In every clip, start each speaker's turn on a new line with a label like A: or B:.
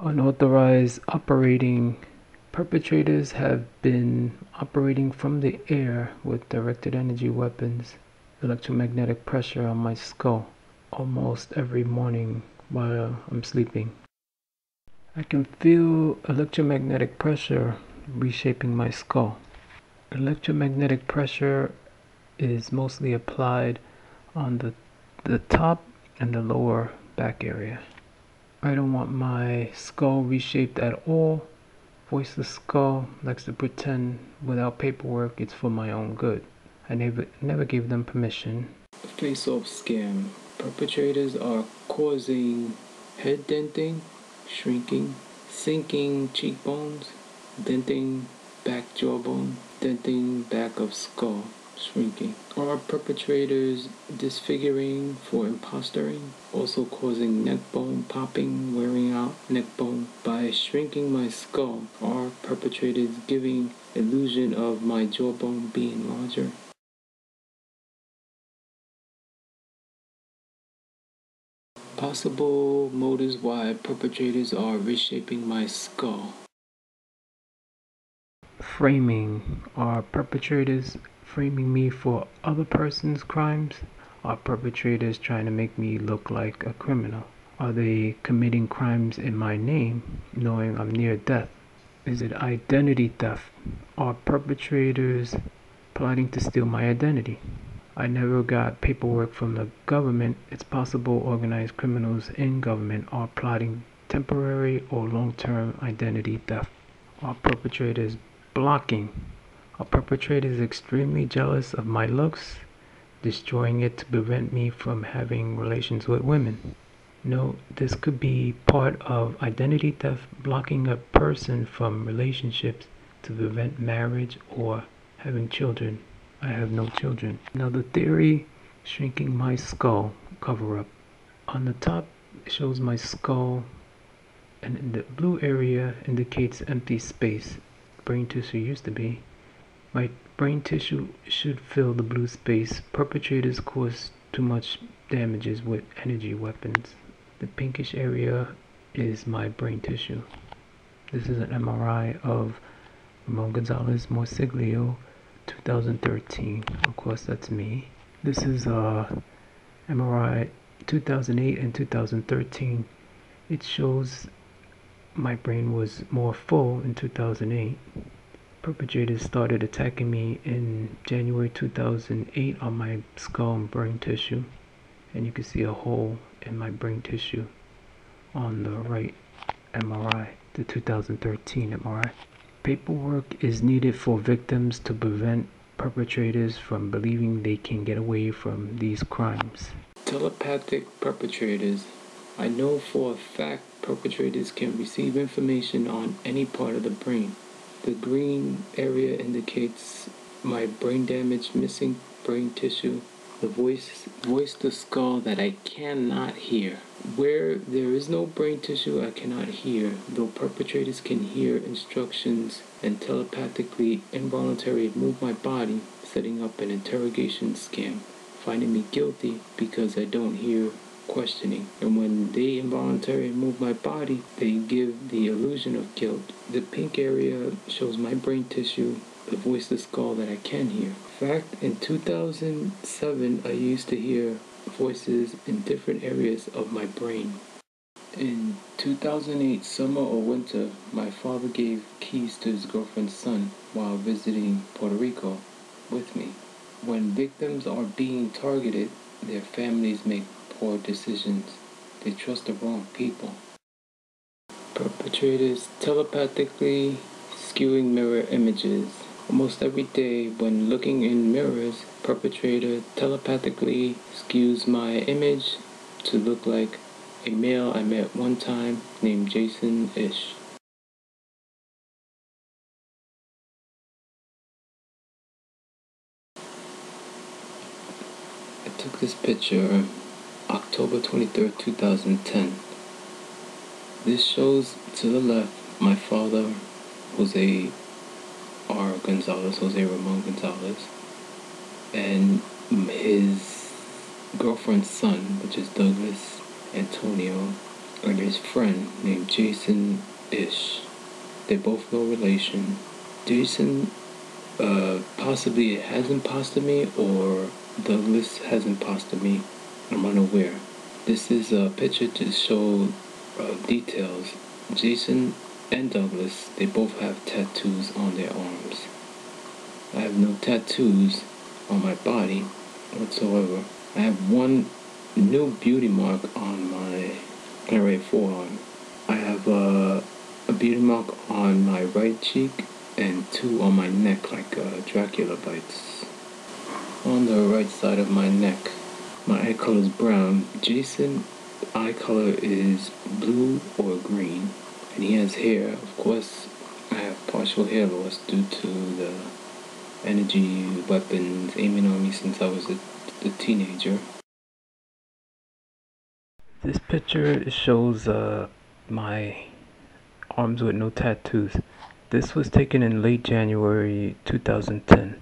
A: Unauthorized operating. Perpetrators have been operating from the air with directed energy weapons, electromagnetic pressure on my skull almost every morning while I'm sleeping. I can feel electromagnetic pressure reshaping my skull. Electromagnetic pressure is mostly applied on the top and the lower back area. I don't want my skull reshaped at all. Voiceless Skull likes to pretend without paperwork it's for my own good. I never gave them permission. Face-off scam. Perpetrators are causing head denting, shrinking, sinking cheekbones, denting back jawbone, denting back of skull, shrinking. Are perpetrators disfiguring for impostoring, also causing neck bone popping, wearing out neck bone? By shrinking my skull, are perpetrators giving illusion of my jawbone being larger? Possible motives why perpetrators are reshaping my skull. Framing. Are perpetrators framing me for other person's crimes? Are perpetrators trying to make me look like a criminal? Are they committing crimes in my name, knowing I'm near death? Is it identity theft? Are perpetrators plotting to steal my identity? I never got paperwork from the government. It's possible organized criminals in government are plotting temporary or long-term identity theft. Are perpetrators blocking? Are perpetrators extremely jealous of my looks, destroying it to prevent me from having relations with women? No, this could be part of identity theft, blocking a person from relationships to prevent marriage or having children. I have no children. Another theory, shrinking my skull cover-up. On the top shows my skull, and in the blue area indicates empty space. Brain tissue used to be. My brain tissue should fill the blue space. Perpetrators cause too much damages with energy weapons. The pinkish area is my brain tissue. This is an MRI of Ramon Gonzalez Morsiglio, 2013. Of course, that's me. This is MRI 2008 and 2013. It shows my brain was more full in 2008. Perpetrators started attacking me in January 2008 on my skull and brain tissue, and you can see a hole in my brain tissue on the right MRI, the 2013 MRI. Paperwork is needed for victims to prevent perpetrators from believing they can get away from these crimes. Telepathic perpetrators. I know for a fact perpetrators can receive information on any part of the brain. The green area indicates my brain damage, missing brain tissue. The voice the skull that I cannot hear. Where there is no brain tissue I cannot hear, though perpetrators can hear instructions and telepathically involuntarily move my body, setting up an interrogation scam, finding me guilty because I don't hear questioning. And when they involuntarily move my body, they give the illusion of guilt. The pink area shows my brain tissue, the voice the skull that I can hear. In fact, in 2007, I used to hear voices in different areas of my brain. In 2008, summer or winter, my father gave keys to his girlfriend's son while visiting Puerto Rico with me. When victims are being targeted, their families make poor decisions. They trust the wrong people. Perpetrators telepathically skewing mirror images. Almost every day when looking in mirrors, perpetrator telepathically skews my image to look like a male I met one time named Jason Ish. I took this picture October 23rd, 2010. This shows to the left my father, Jose Ramon Gonzalez, and his girlfriend's son, which is Douglas Antonio and his friend named Jason-ish. They both no relation. Jason possibly has imposted me, or Douglas has imposted me. I'm unaware. This is a picture to show details. Jason and Douglas, they both have tattoos on their arms. I have no tattoos on my body whatsoever. I have one new beauty mark on my right forearm. I have a beauty mark on my right cheek and two on my neck, like Dracula bites. On the right side of my neck, my eye color is brown. Jason eye color is blue or green, and he has hair. Of course, I have partial hair loss due to the energy weapons aiming on me since I was a teenager. This picture shows my arms with no tattoos. This was taken in late January 2010.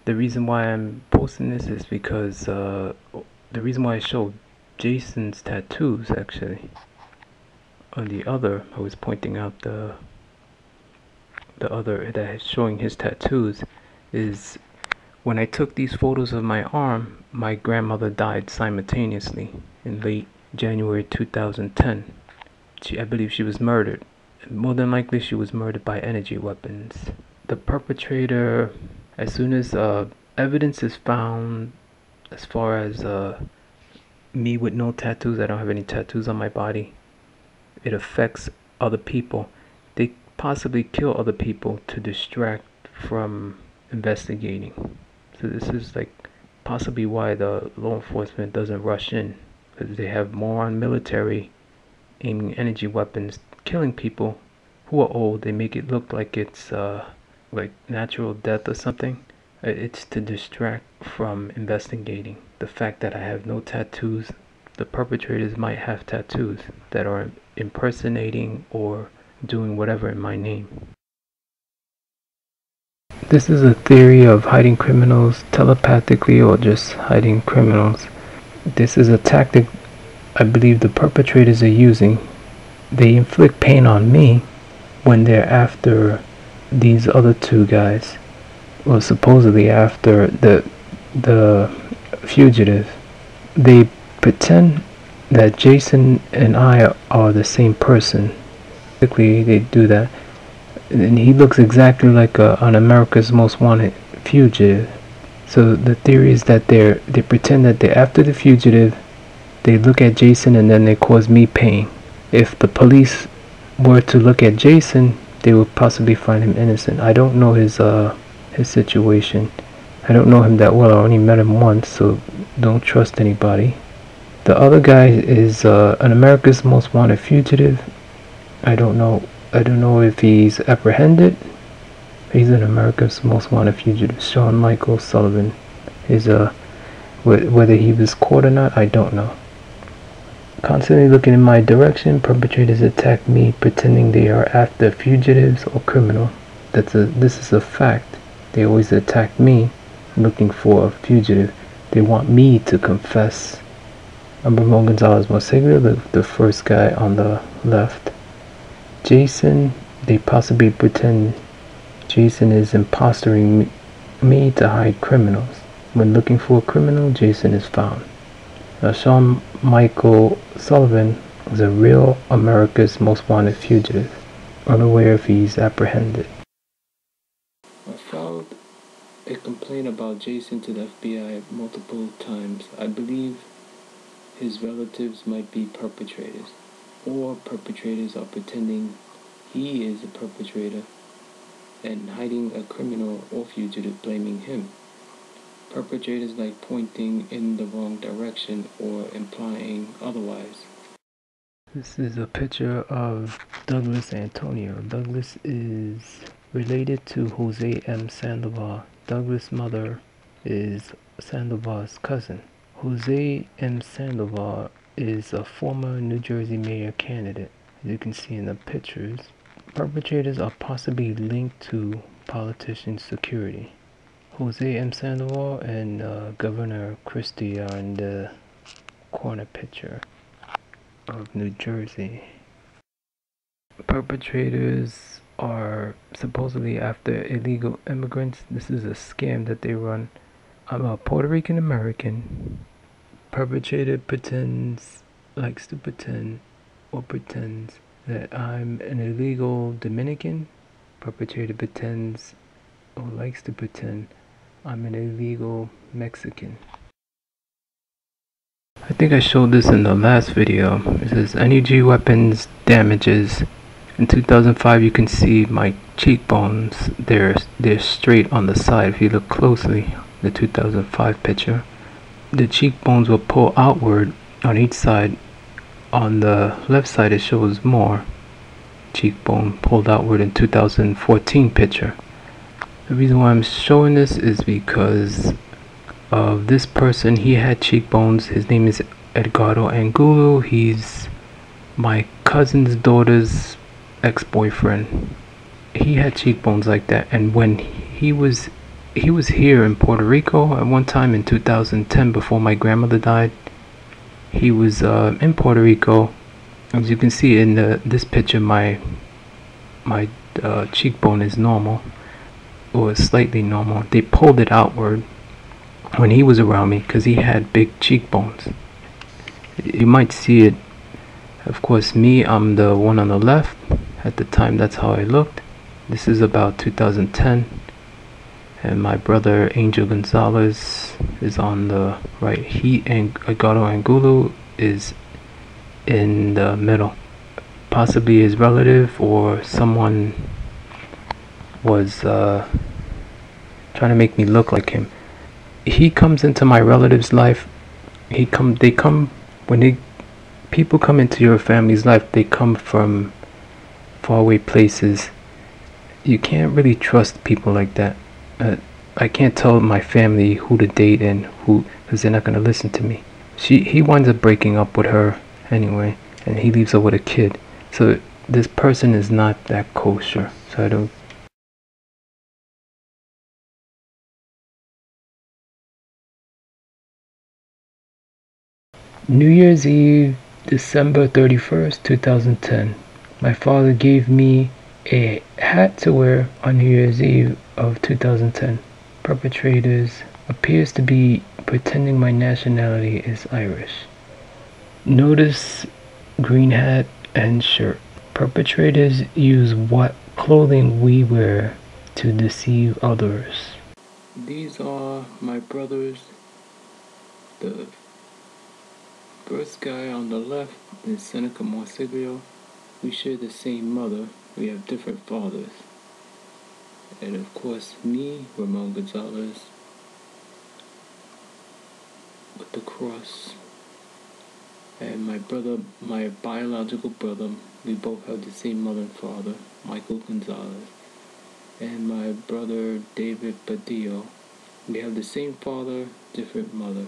A: The reason why I'm posting this is because the reason why I show Jason's tattoos, actually, on the other, I was pointing out the other that is showing his tattoos, is when I took these photos of my arm, my grandmother died simultaneously in late January 2010. I believe she was murdered. More than likely she was murdered by energy weapons. The perpetrator, as soon as evidence is found as far as me with no tattoos, I don't have any tattoos on my body, it affects other people. They possibly kill other people to distract from investigating. So this is like possibly why the law enforcement doesn't rush in, because they have more on military aiming energy weapons, killing people who are old. They make it look like it's like natural death or something. It's to distract from investigating. The fact that I have no tattoos, the perpetrators might have tattoos that are impersonating or doing whatever in my name. This is a theory of hiding criminals telepathically or just hiding criminals. This is a tactic I believe the perpetrators are using. They inflict pain on me when they're after these other two guys, or supposedly after the fugitive. They pretend that Jason and I are the same person. Basically, they do that, and he looks exactly like an America's Most Wanted fugitive. So the theory is that they pretend that they're after the fugitive. They look at Jason and then they cause me pain. If the police were to look at Jason, they would possibly find him innocent. I don't know his situation. I don't know him that well. I only met him once, so don't trust anybody. The other guy is an America's Most Wanted fugitive. I don't know if he's apprehended. He's an America's Most Wanted fugitive. Sean Michael Sullivan is whether he was caught or not, I don't know. Constantly looking in my direction, perpetrators attack me, pretending they are after fugitives or criminal. This is a fact. They always attack me, looking for a fugitive. They want me to confess. I'm Ramon Gonzalez Mosegura, the first guy on the left. Jason, they possibly pretend Jason is impostoring me to hide criminals. When looking for a criminal, Jason is found. Now, Sean Michael Sullivan is a real America's Most Wanted fugitive, unaware if he's apprehended. I filed a complaint about Jason to the FBI multiple times. I believe his relatives might be perpetrators, or perpetrators are pretending he is a perpetrator and hiding a criminal or fugitive, blaming him. Perpetrators like pointing in the wrong direction or implying otherwise. This is a picture of Douglas Antonio. Douglas is related to Jose M. Sandoval. Douglas' mother is Sandoval's cousin. Jose M. Sandoval is a former New Jersey mayor candidate, as you can see in the pictures. Perpetrators are possibly linked to politician security. Jose M. Sandoval and Governor Christie are in the corner picture. of New Jersey. Perpetrators are supposedly after illegal immigrants. This is a scam that they run. I'm a Puerto Rican American. Perpetrator likes to pretend pretends that I'm an illegal Dominican. Perpetrator pretends or likes to pretend I'm an illegal Mexican. I think I showed this in the last video. It says energy weapons damages. In 2005 you can see my cheekbones. They're straight on the side. If you look closely, the 2005 picture, the cheekbones will pull outward on each side. On the left side it shows more cheekbone pulled outward in 2014 picture. The reason why I'm showing this is because of this person. He had cheekbones. His name is Edgardo Angulo. He's my cousin's daughter's ex-boyfriend. He had cheekbones like that, and when he was here in Puerto Rico at one time in 2010 before my grandmother died. He was in Puerto Rico. As you can see in this picture, my cheekbone is normal, or slightly normal. They pulled it outward when he was around me because he had big cheekbones. You might see it. Of course, I'm the one on the left. At the time, that's how I looked. This is about 2010. And my brother Angel Gonzalez is on the right. He and Edgardo Angulo is in the middle. Possibly his relative or someone was trying to make me look like him. He comes into my relative's life. People come into your family's life, they come from faraway places. You can't really trust people like that. I can't tell my family who to date and who, because they're not going to listen to me. He winds up breaking up with her anyway, and he leaves her with a kid. So this person is not that kosher. So I don't. New Year's Eve, December 31st, 2010. My father gave me a hat to wear on New Year's Eve of 2010. Perpetrators appears to be pretending my nationality is Irish. Notice green hat and shirt. Perpetrators use what clothing we wear to deceive others. These are my brothers. The first guy on the left is Seneca Morsiglio. We share the same mother. We have different fathers. And of course, me, Ramon Gonzalez, with the cross. And my brother, my biological brother, we both have the same mother and father, Michael Gonzalez. And my brother, David Badillo, we have the same father, different mother.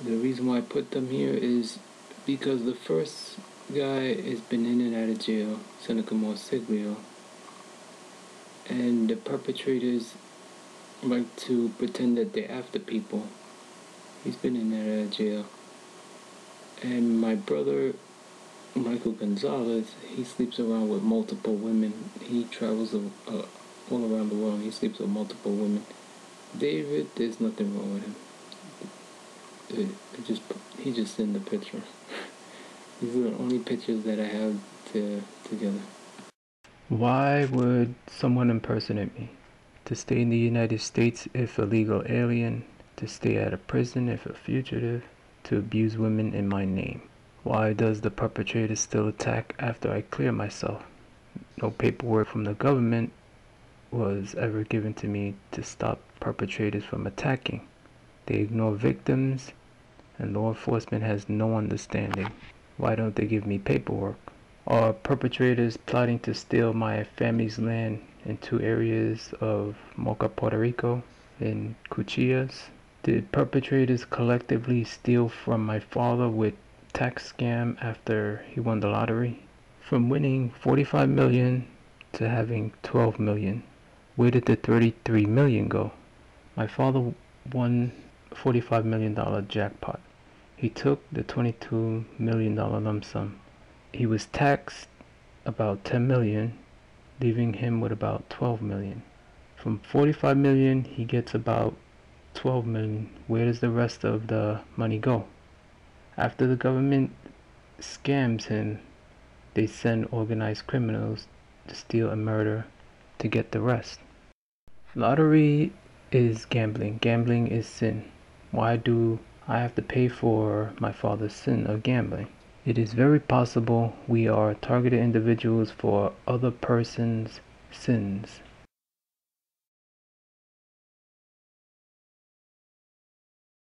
A: The reason why I put them here is because the first guy has been in and out of jail, Seneca Morsiglio, and the perpetrators like to pretend that they're after people. He's been in and out of jail. And my brother, Michael Gonzalez, he sleeps around with multiple women. He travels all around the world and he sleeps with multiple women. David, there's nothing wrong with him. He's just in the picture. These are the only pictures that I have together. Why would someone impersonate me? To stay in the United States if a legal alien, to stay out of prison if a fugitive, to abuse women in my name. Why does the perpetrator still attack after I clear myself? No paperwork from the government was ever given to me to stop perpetrators from attacking. They ignore victims, and law enforcement has no understanding. Why don't they give me paperwork? Are perpetrators plotting to steal my family's land in 2 areas of Moca, Puerto Rico, in Cuchillas? Did perpetrators collectively steal from my father with tax scam after he won the lottery? From winning 45 million to having 12 million, where did the 33 million go? My father won $45 million jackpot. He took the $22 million lump sum. He was taxed about $10 million, leaving him with about $12 million. From $45 million, he gets about $12 million. Where does the rest of the money go? After the government scams him, they send organized criminals to steal and murder to get the rest. Lottery is gambling. Gambling is sin. Why do I have to pay for my father's sin of gambling? It is very possible we are targeted individuals for other person's sins.